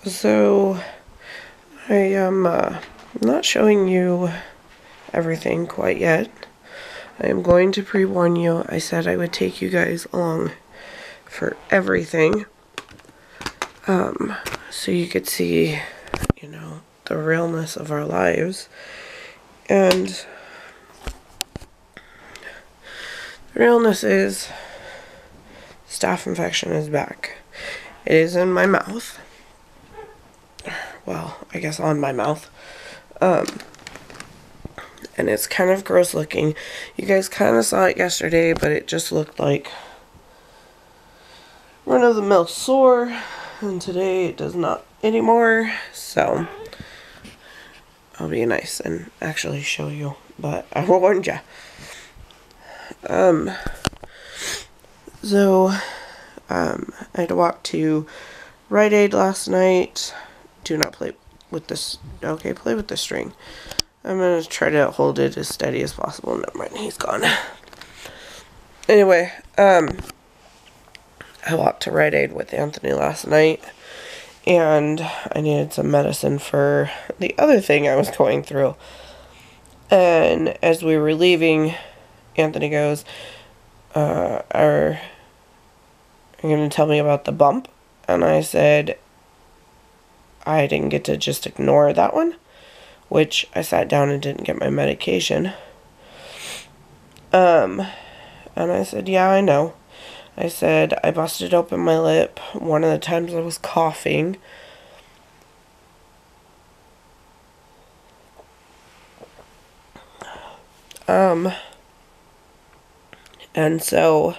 So, I am not showing you everything quite yet. I am going to pre-warn you. I said I would take you guys along for everything. So you could see, you know, the realness of our lives. And the realness is staph infection is back. It is in my mouth. Well, I guess on my mouth. And it's kind of gross looking. You guys kind of saw it yesterday, but it just looked like run-of-the-mill sore. And today it does not anymore. So I'll be nice and actually show you. But I warned ya. I had to walk to Rite Aid last night. Do not play with this. Okay, play with the string. I'm going to try to hold it as steady as possible. Never mind, he's gone. Anyway, I walked to Rite Aid with Anthony last night. And I needed some medicine for the other thing I was going through. And as we were leaving, Anthony goes, are you going to tell me about the bump? And I said, I didn't get to just ignore that one, which I sat down and didn't get my medication. And I said, yeah, I know. I said, I busted open my lip one of the times I was coughing. And so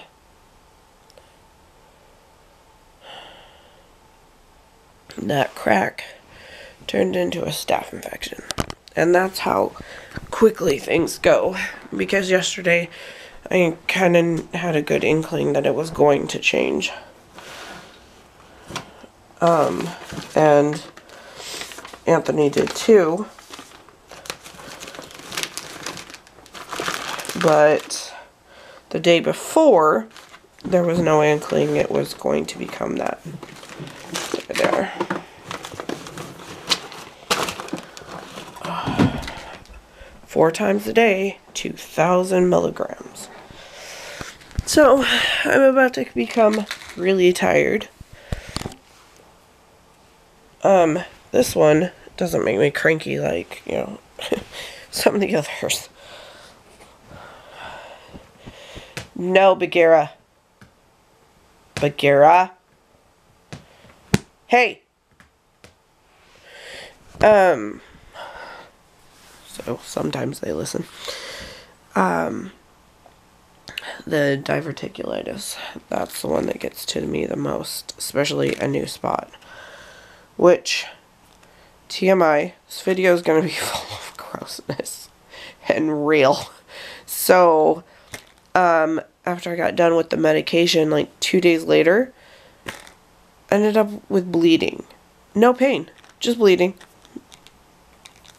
that crack turned into a staph infection. And that's how quickly things go. Because yesterday I kind of had a good inkling that it was going to change. And Anthony did too. But the day before, there was no inkling it was going to become that. There. 4 times a day, 2,000 milligrams. So, I'm about to become really tired. This one doesn't make me cranky like, you know, some of the others. No, Bagheera. Bagheera. Hey! So sometimes they listen. The diverticulitis. That's the one that gets to me the most. Especially a new spot. Which, TMI, this video is going to be full of grossness. And real. So, after I got done with the medication, like 2 days later, I ended up with bleeding. No pain, just bleeding.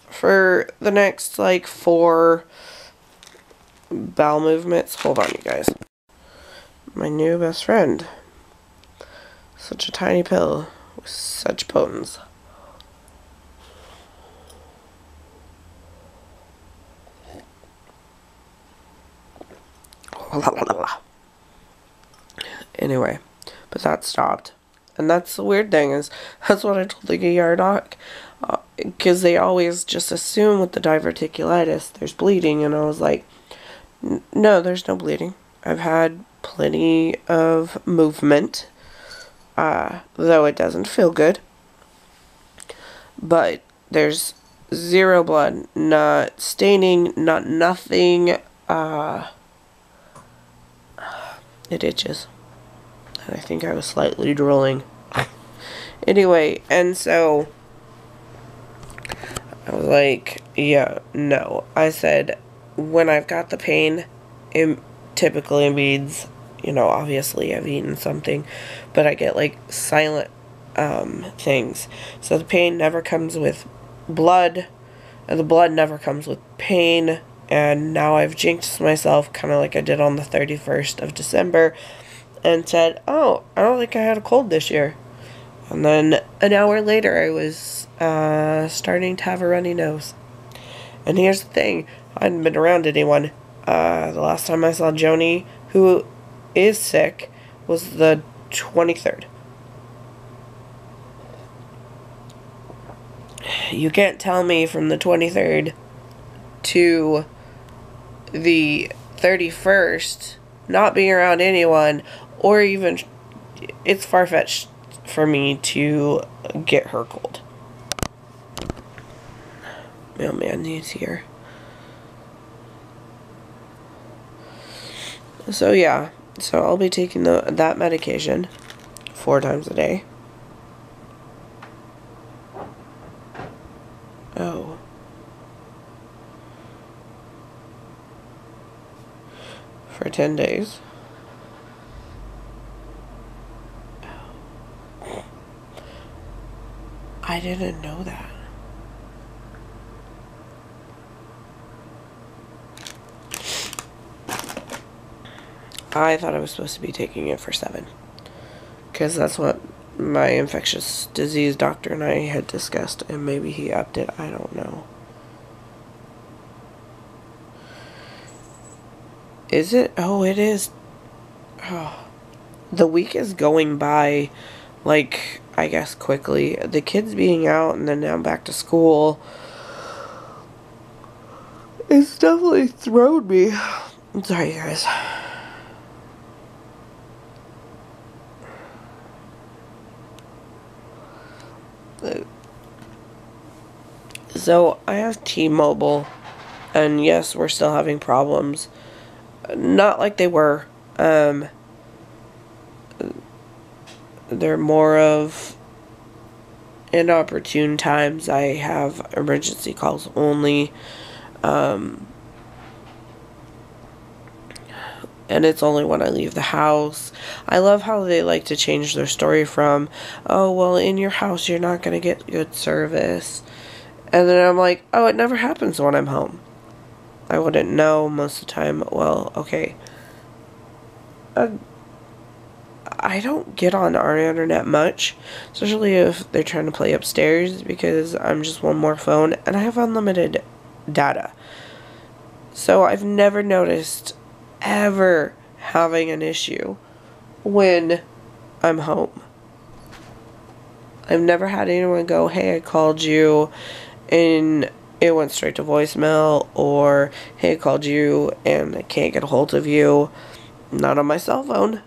For the next, like, 4 bowel movements. Hold on, you guys. My new best friend. Such a tiny pill with such potence. Anyway, but that stopped. And that's the weird thing is, that's what I told the ER doc. Because they always just assume with the diverticulitis there's bleeding. And I was like, no, there's no bleeding. I've had plenty of movement. Though it doesn't feel good. But There's zero blood, not staining, not nothing. It itches. And I think I was slightly drooling. Anyway, and so I was like, yeah, no. I said, when I've got the pain, it typically means, you know, obviously I've eaten something, but I get like silent things. So the pain never comes with blood, and the blood never comes with pain. And now I've jinxed myself, kind of like I did on the 31st of December, and said, oh, I don't think I had a cold this year. And then an hour later, I was starting to have a runny nose. And here's the thing, I hadn't been around anyone. The last time I saw Joni, who is sick, was the 23rd. You can't tell me from the 23rd to the 31st not being around anyone, or even, it's far-fetched for me to get her cold. Mailman needs here. So yeah, so I'll be taking that medication 4 times a day. Oh. For 10 days. I didn't know that. I thought I was supposed to be taking it for 7. Because that's what my infectious disease doctor and I had discussed. And maybe he upped it. I don't know. Is it? Oh, it is. Oh. The week is going by, like, I guess quickly. The kids being out and then now back to school. It's definitely thrown me. I'm sorry, guys. So, I have T-Mobile, and yes, we're still having problems. Not like they were. They're more of inopportune times. I have emergency calls only. And it's only when I leave the house. I love how they like to change their story from, oh, well, in your house you're not going to get good service. And then I'm like, oh, it never happens when I'm home. I wouldn't know most of the time. Well, okay. I don't get on our internet much, especially if they're trying to play upstairs, because I'm just one more phone, and I have unlimited data. So I've never noticed ever having an issue when I'm home. I've never had anyone go, hey, I called you, and it went straight to voicemail, or, hey, I called you, and I can't get a hold of you. Not on my cell phone.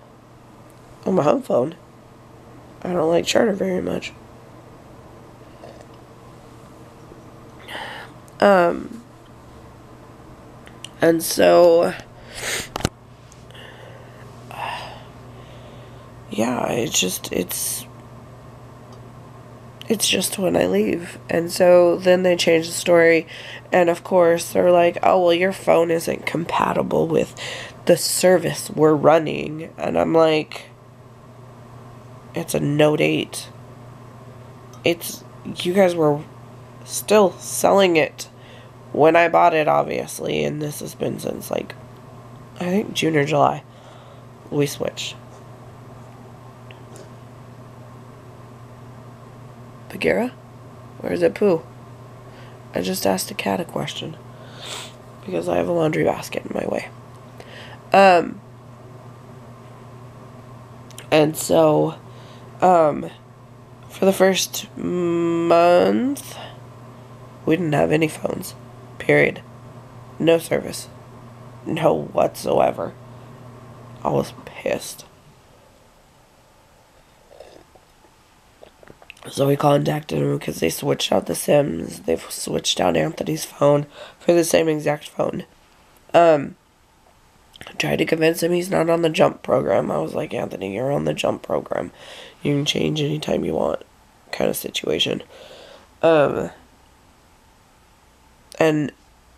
On my home phone. I don't like Charter very much. And so, yeah, it's just when I leave. And so then they change the story, and of course they're like, oh, well, your phone isn't compatible with the service we're running. And I'm like, it's a Note 8. You guys were still selling it when I bought it, obviously, and this has been since, like, I think June or July we switched. Bagheera? Or is it Pooh? I just asked a cat a question. Because I have a laundry basket in my way. And so, for the first month, we didn't have any phones. Period. No service. No whatsoever. I was pissed. So we contacted him because they switched out the SIMs. They've switched out Anthony's phone for the same exact phone. I tried to convince him he's not on the Jump program. I was like, Anthony, you're on the Jump program. You can change anytime you want, kind of situation. And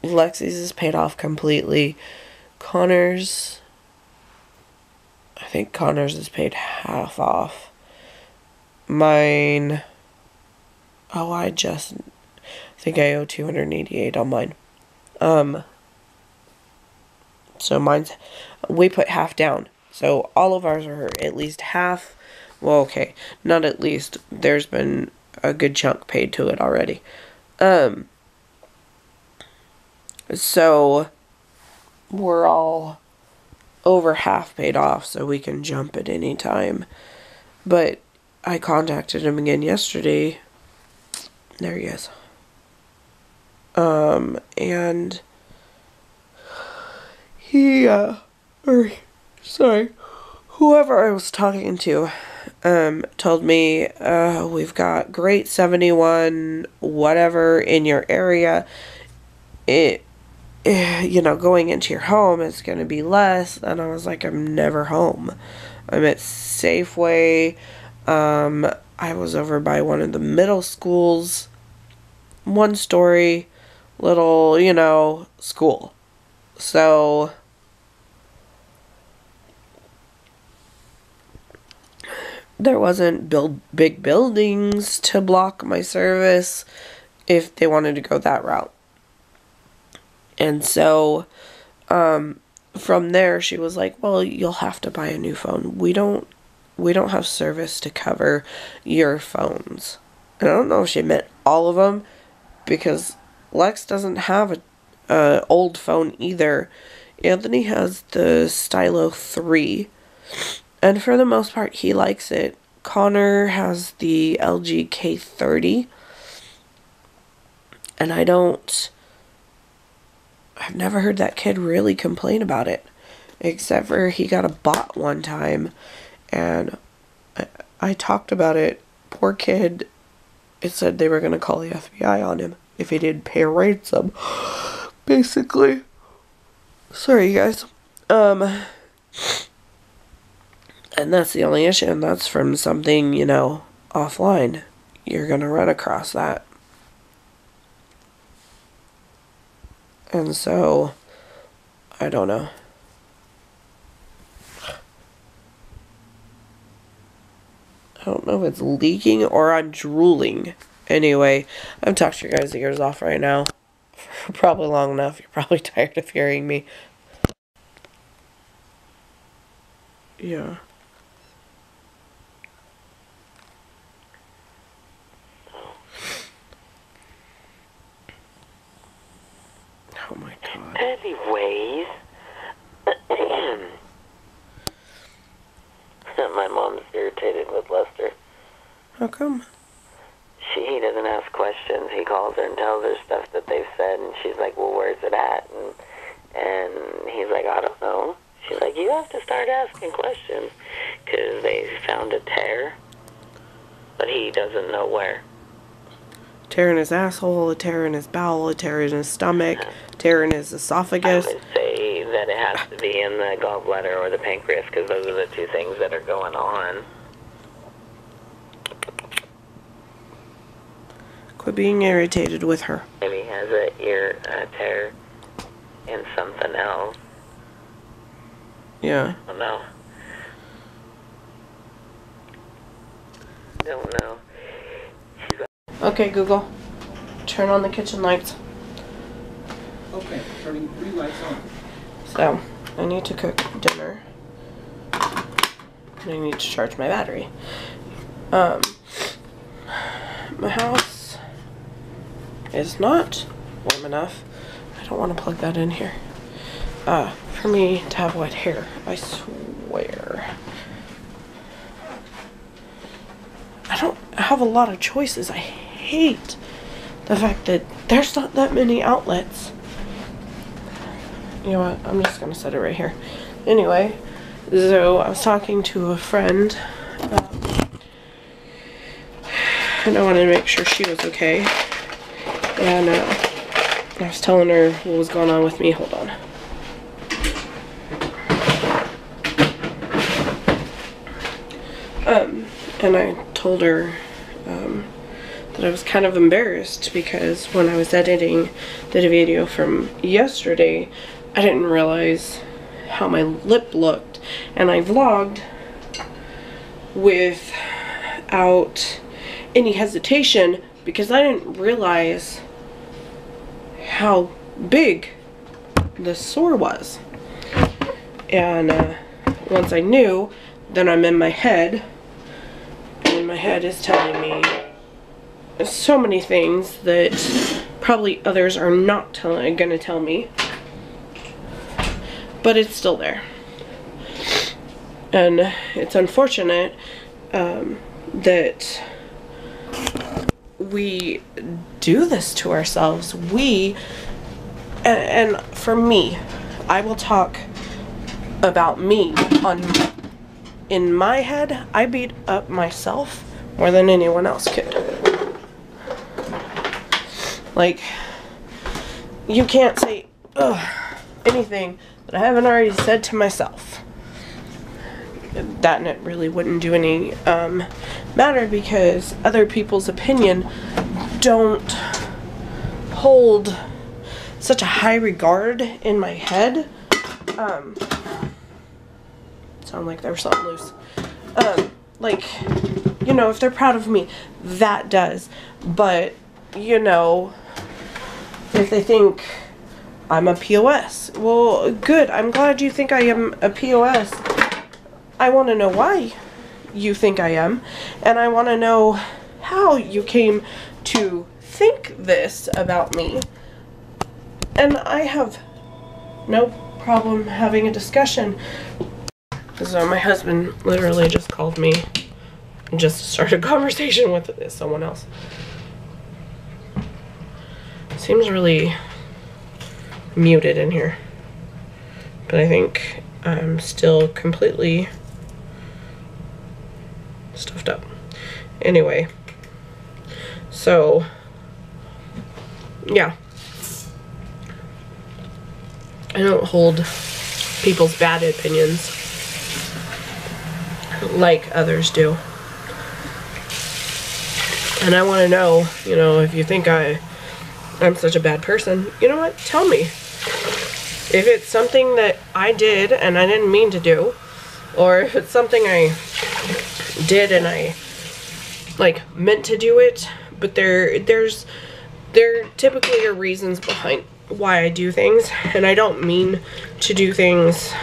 Lexi's is paid off completely. Connor's, I think Connor's is paid half off. Mine, I think I owe $288 on mine. So mine's, we put half down. So all of ours are at least half. Well, okay, not at least. There's been a good chunk paid to it already. So we're all over half paid off, so we can jump at any time. But I contacted him again yesterday. There he is. And he, whoever I was talking to, told me, we've got great 71, whatever, in your area. Going into your home is going to be less. And I was like, I'm never home. I'm at Safeway. I was over by one of the middle schools. 1-story little, school. So there wasn't big buildings to block my service if they wanted to go that route. And so from there she was like, well, you'll have to buy a new phone. We don't have service to cover your phones. And I don't know if she meant all of them, because Lex doesn't have a old phone either. Anthony has the Stylo 3, and for the most part he likes it. Connor has the LG K30, and I've never heard that kid really complain about it, except for he got a bot one time, and I talked about it. Poor kid. It said they were going to call the FBI on him if he didn't pay a ransom, basically. Sorry, you guys. And that's the only issue, and that's from something, offline. You're going to run across that. And so, I don't know. I don't know if it's leaking or I'm drooling. Anyway, I've talked your guys' ears off right now. For probably long enough. You're probably tired of hearing me. Yeah. Oh my god. Anyways, my mom's irritated with Lester. How come? He doesn't ask questions. He calls her and tells her stuff that they've said, and she's like, well, where's it at? And he's like, I don't know. She's like, you have to start asking questions, because they found a tear, but he doesn't know where. Tear in his asshole, a tear in his bowel, a tear in his stomach, tear in his esophagus. I would say that it has to be in the gallbladder or the pancreas, because those are the two things that are going on. Quit being irritated with her. Maybe he has a ear tear in something else. Yeah. I don't know. Don't know. Okay, Google. Turn on the kitchen lights. Okay, turning 3 lights on. So, I need to cook dinner. And I need to charge my battery. My house is not warm enough. I don't want to plug that in here. For me to have wet hair, I swear. I don't have a lot of choices. I hate the fact that there's not that many outlets. You know what? I'm just gonna set it right here. Anyway, so I was talking to a friend. and I wanted to make sure she was okay. And I was telling her what was going on with me. Hold on. And I told her that I was kind of embarrassed because when I was editing the video from yesterday, I didn't realize how my lip looked, and I vlogged without any hesitation because I didn't realize how big the sore was. And once I knew, then I'm in my head, and my head is telling me so many things that probably others are not gonna tell me, but it's still there. And it's unfortunate that we do this to ourselves. And for me, I will talk about me. In my head, I beat up myself more than anyone else could. Like, you can't say anything that I haven't already said to myself. That and it really wouldn't do any matter, because other people's opinion don't hold such a high regard in my head. Sound like there was something loose. Like, you know, if they're proud of me, that does. But, you know, if they think I'm a POS, well, good. I'm glad you think I am a POS. I want to know why you think I am, and I want to know how you came to think this about me. And I have no problem having a discussion. So my husband literally just called me and just started a conversation with someone else. Seems really muted in here, but I think I'm still completely stuffed up. Anyway, so yeah, I don't hold people's bad opinions like others do. And I want to know, you know, if you think I'm such a bad person, you know what? Tell me. If it's something that I did and I didn't mean to do, or if it's something I did and I like meant to do it, but there typically are reasons behind why I do things, and I don't mean to do things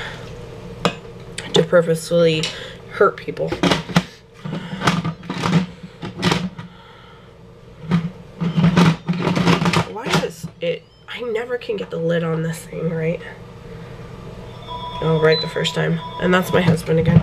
to purposefully hurt people. Why is it? I never can get the lid on this thing right. Oh, right the first time. And that's my husband again.